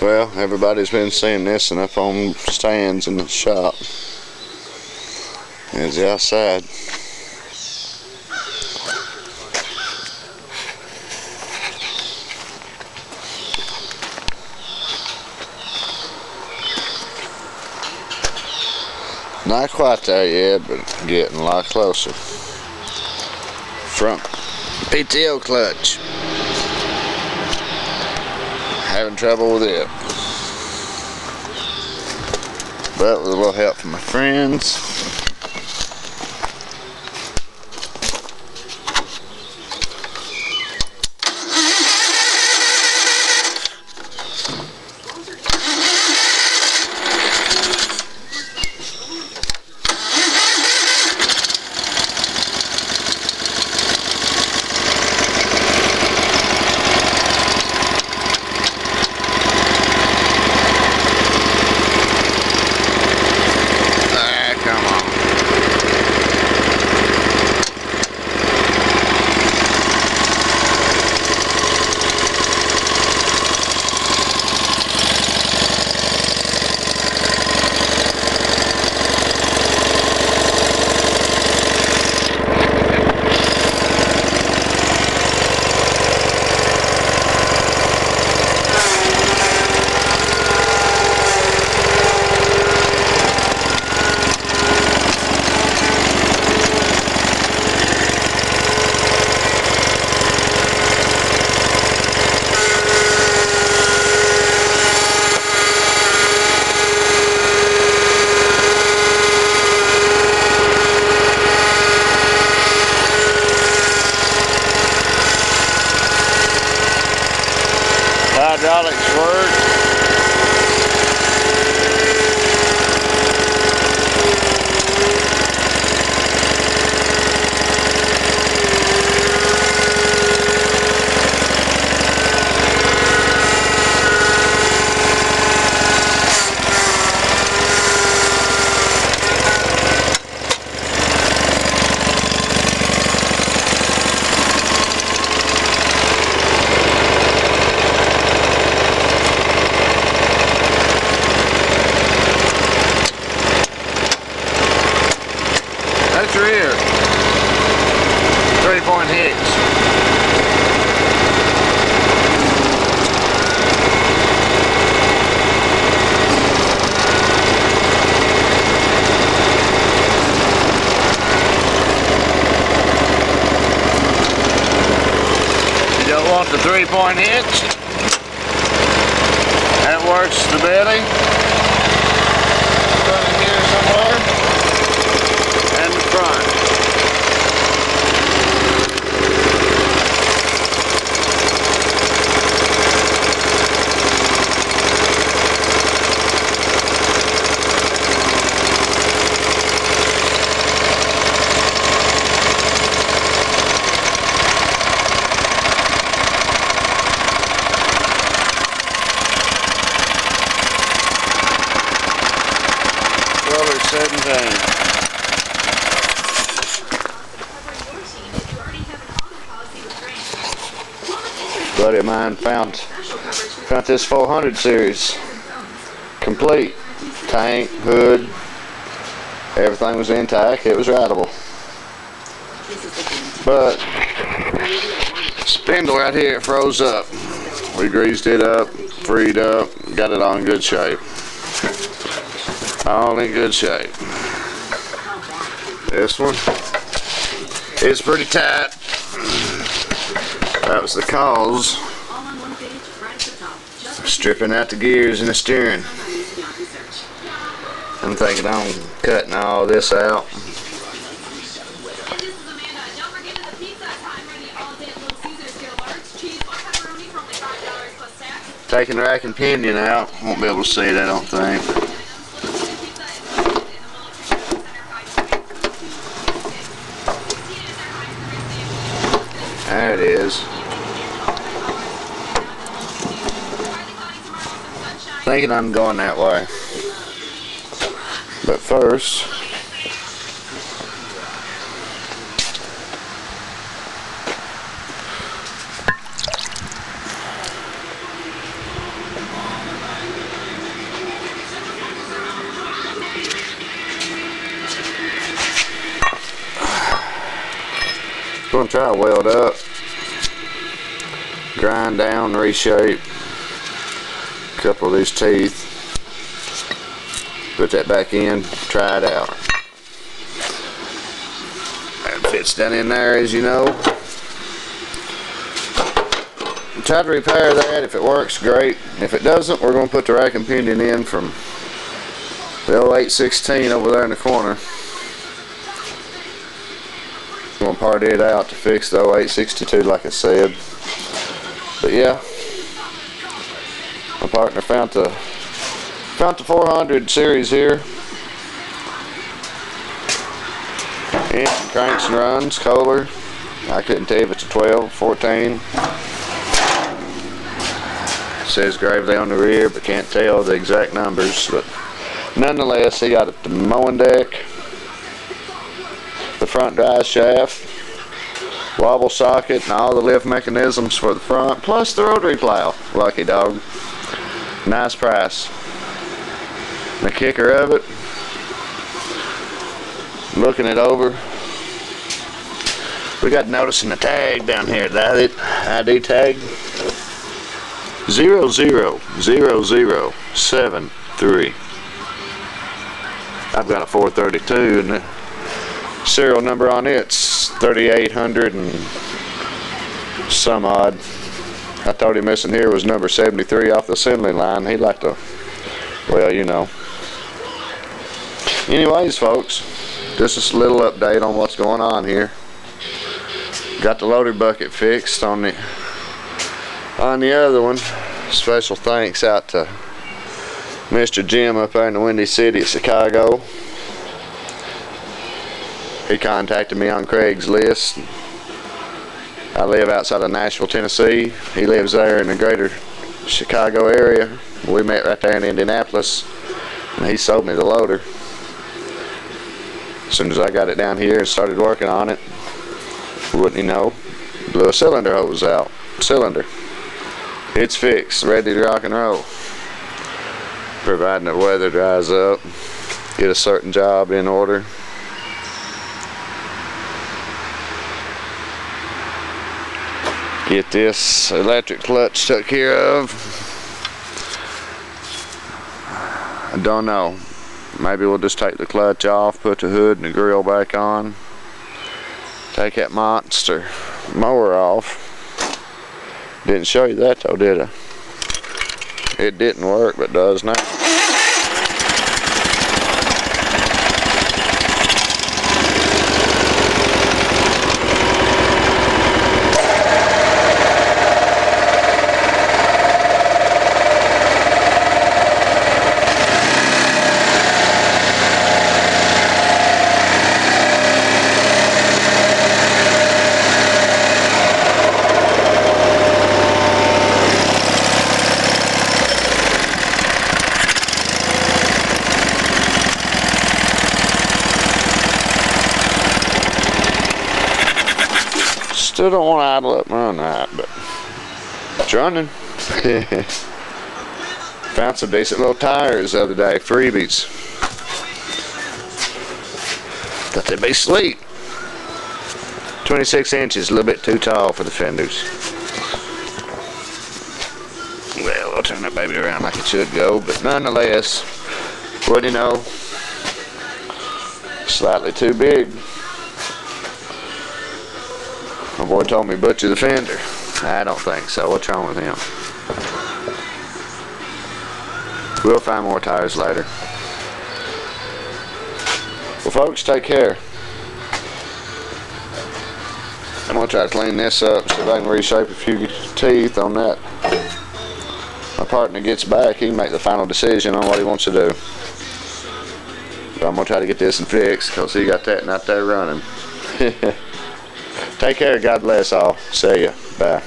Well, everybody's been seeing this and up on stands in the shop. It's outside. Not quite there yet, but getting a lot closer. Front PTO clutch. Having trouble with it. But with a little help from my friends. Hydraulics work. That's rear. 3-point hitch. You don't want the 3-point hitch. That works the belly. Put it here somewhere. And the front. Color 17. Buddy of mine found this 400 series complete. Tank, hood, everything was intact. It was rideable, but spindle right here froze up. We greased it up, freed up, got it all in good shape. All in good shape. This one is pretty tight. That was the cause of stripping out the gears and the steering. I'm thinking I'm cutting all this out. Taking the rack and pinion out. Won't be able to see it, I don't think. There it is. Thinking I'm going that way. But first, going to try to weld up, grind down, reshape a couple of these teeth, put that back in, try it out. That fits down in there, as you know. Try to repair that. If it works, great. If it doesn't, we're going to put the rack and pinion in from the 0816 over there in the corner. I'm going to part it out to fix the 0862 like I said. But yeah, my partner found the 400 series here. And cranks and runs, Kohler. I couldn't tell if it's a 12, 14. It says Gravely on the rear, but can't tell the exact numbers. But nonetheless, he got the mowing deck, the front drive shaft, wobble socket, and all the lift mechanisms for the front, plus the rotary plow. Lucky dog. Nice price. The kicker of it, looking it over, we got noticing the tag down here, that ID tag 000073. I've got a 432 and the serial number on it's 3800 and some odd. I told him this in here was number 73 off the assembly line. He'd like to, well, you know. Anyways, folks, just a little update on what's going on here. Got the loader bucket fixed on the other one. Special thanks out to Mr. Jim up there in the Windy City of Chicago. He contacted me on Craigslist. I live outside of Nashville, Tennessee. He lives there in the greater Chicago area. We met right there in Indianapolis, and he sold me the loader. As soon as I got it down here and started working on it, wouldn't you know, blew a cylinder hose out. Cylinder. It's fixed, ready to rock and roll. Providing the weather dries up, get a certain job in order. Get this electric clutch took care of. I don't know. Maybe we'll just take the clutch off, put the hood and the grill back on. Take that monster mower off. Didn't show you that though, did I? It didn't work, but does now. Still don't want to idle up and run that, but it's running. Found some decent little tires the other day, freebies. Thought they'd be sweet. 26 inches, a little bit too tall for the fenders. Well, I'll turn that baby around like it should go, but nonetheless, what do you know? Slightly too big. My boy told me butcher the fender. I don't think so. What's wrong with him? We'll find more tires later. Well, folks, take care. I'm going to try to clean this up, see if I can reshape a few teeth on that. My partner gets back, he can make the final decision on what he wants to do. But I'm going to try to get this and fixed because he got that and out there running. Take care. God bless all. See ya. Bye.